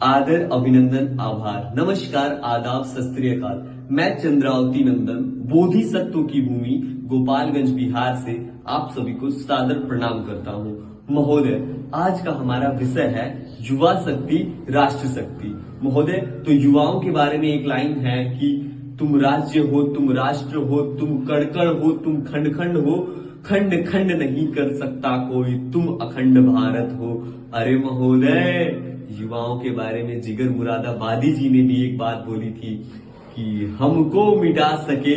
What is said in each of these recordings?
आदर, अभिनंदन, आभार, नमस्कार, आदाब, सत श्री अकाल। मैं चंद्रावती नंदन बोधिसत्व की भूमि गोपालगंज बिहार से आप सभी को सादर प्रणाम करता हूँ। महोदय, आज का हमारा विषय है युवा शक्ति राष्ट्र शक्ति। महोदय, तो युवाओं के बारे में एक लाइन है कि तुम राज्य हो, तुम राष्ट्र हो, तुम कण हो, तुम खंड खंड हो, खंड खंड नहीं कर सकता कोई, तुम अखंड भारत हो। अरे महोदय, युवाओं के बारे में जिगर मुरादाबादी जी ने भी एक बात बोली थी कि हमको मिटा सके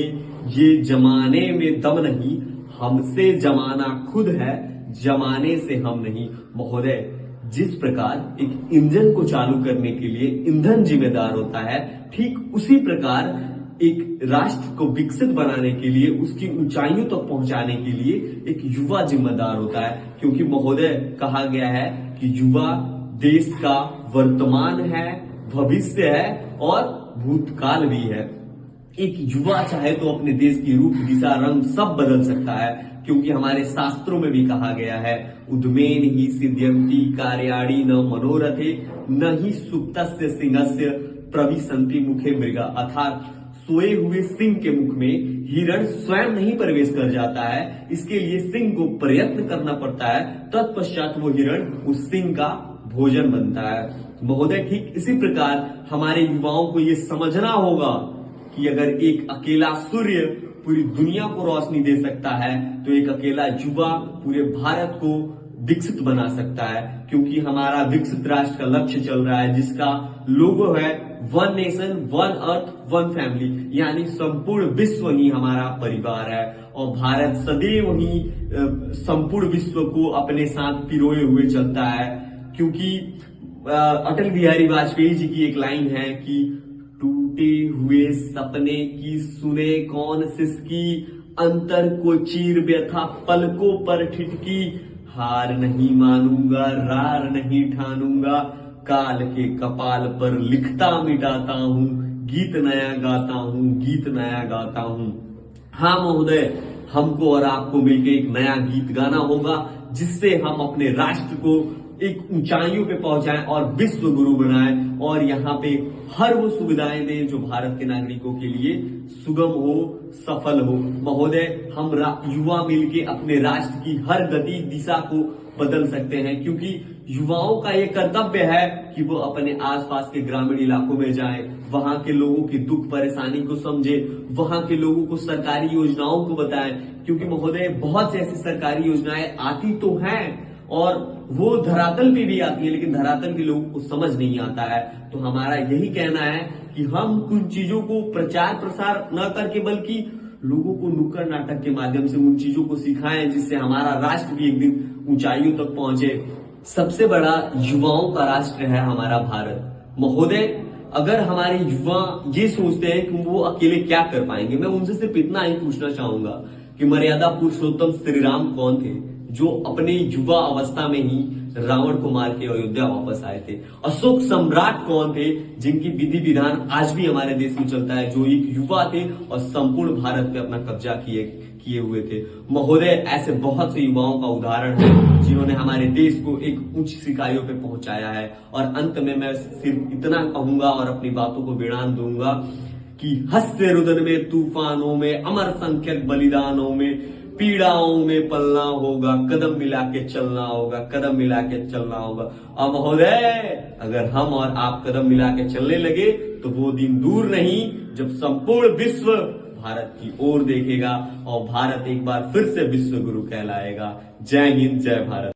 ये जमाने में दम नहीं, हमसे जमाना खुद है, जमाने से हम नहीं। महोदय, जिस प्रकार एक इंजन को चालू करने के लिए ईंधन जिम्मेदार होता है, ठीक उसी प्रकार एक राष्ट्र को विकसित बनाने के लिए, उसकी ऊंचाइयों तक तो पहुंचाने के लिए एक युवा जिम्मेदार होता है। क्योंकि महोदय, कहा गया है कि युवा देश का वर्तमान है, भविष्य है और भूतकाल भी है। एक युवा चाहे तो अपने देश की रूप, दिशा, रंग सब बदल सकता है। क्योंकि हमारे शास्त्रों में भी कहा गया है, उद्मेन ही सिद्ध्यंति कार्याणि न मनोरथे न ही सुप्तस्य सिंहस्य प्रविशन्ति मुखे मृगा। अर्थात सोए हुए सिंह के मुख में हिरण स्वयं नहीं प्रवेश कर जाता है, इसके लिए सिंह को प्रयत्न करना पड़ता है, तत्पश्चात वो हिरण उस सिंह का भोजन बनता है। महोदय, ठीक इसी प्रकार हमारे युवाओं को ये समझना होगा कि अगर एक अकेला सूर्य पूरी दुनिया को रोशनी दे सकता है, तो एक अकेला युवा पूरे भारत को विकसित बना सकता है। क्योंकि हमारा विकसित राष्ट्र का लक्ष्य चल रहा है, जिसका लोगो है one nation one earth one family, यानी संपूर्ण विश्व ही हमारा परिवार है। और भारत सदैव ही संपूर्ण विश्व को अपने साथ पिरोए हुए चलता है। क्योंकि अटल बिहारी वाजपेयी जी की एक लाइन है कि टूटे हुए सपने की सुने कौन सिसकी, अंतर को चीर व्यथा पलकों पर ठिठकी, हार नहीं मानूंगा रार नहीं ठानूंगा, काल के कपाल पर लिखता मिटाता हूँ, गीत नया गाता हूँ, गीत नया गाता हूँ। हाँ महोदय, हमको और आपको मिलकर एक नया गीत गाना होगा, जिससे हम अपने राष्ट्र को एक ऊंचाइयों पे पहुंचाएं और विश्व गुरु बनाएं, और यहाँ पे हर वो सुविधाएं दें जो भारत के नागरिकों के लिए सुगम हो, सफल हो। महोदय, हम युवा मिलके अपने राष्ट्र की हर गति दिशा को बदल सकते हैं। क्योंकि युवाओं का ये कर्तव्य है कि वो अपने आसपास के ग्रामीण इलाकों में जाएं, वहां के लोगों की दुख परेशानी को समझे, वहां के लोगों को सरकारी योजनाओं को बताएं। क्योंकि महोदय, बहुत सी ऐसी सरकारी योजनाएं आती तो हैं और वो धरातल पे भी आती है, लेकिन धरातल के लोगों को समझ नहीं आता है। तो हमारा यही कहना है कि हम कुछ चीजों को प्रचार प्रसार न करके, बल्कि लोगों को नुक्कड़ नाटक के माध्यम से उन चीजों को सिखाएं, जिससे हमारा राष्ट्र भी एक दिन ऊंचाइयों तक पहुंचे। सबसे बड़ा युवाओं का राष्ट्र है हमारा भारत। महोदय, अगर हमारे युवा ये सोचते हैं कि वो अकेले क्या कर पाएंगे, मैं उनसे सिर्फ इतना ही पूछना चाहूंगा कि मर्यादा पुरुषोत्तम श्री राम कौन थे, जो अपने युवा अवस्था में ही रावण को मार के अयोध्या वापस आए थे। अशोक सम्राट कौन थे, जिनकी विधि विधान आज भी हमारे देश में चलता है, जो एक युवा थे और संपूर्ण भारत पे अपना कब्जा किए हुए थे। महोदय, ऐसे बहुत से युवाओं का उदाहरण है जिन्होंने हमारे देश को एक ऊंची सिखाइयों पे पहुंचाया है। और अंत में मैं सिर्फ इतना कहूंगा और अपनी बातों को विराम दूंगा कि हस्य रुदन में, तूफानों में, अमर संख्यक बलिदानों में, पीड़ाओं में पलना होगा, कदम मिला के चलना होगा, कदम मिला के चलना होगा। और महोदय, अगर हम और आप कदम मिला के चलने लगे तो वो दिन दूर नहीं जब संपूर्ण विश्व भारत की ओर देखेगा और भारत एक बार फिर से विश्व गुरु कहलाएगा। जय हिंद, जय भारत।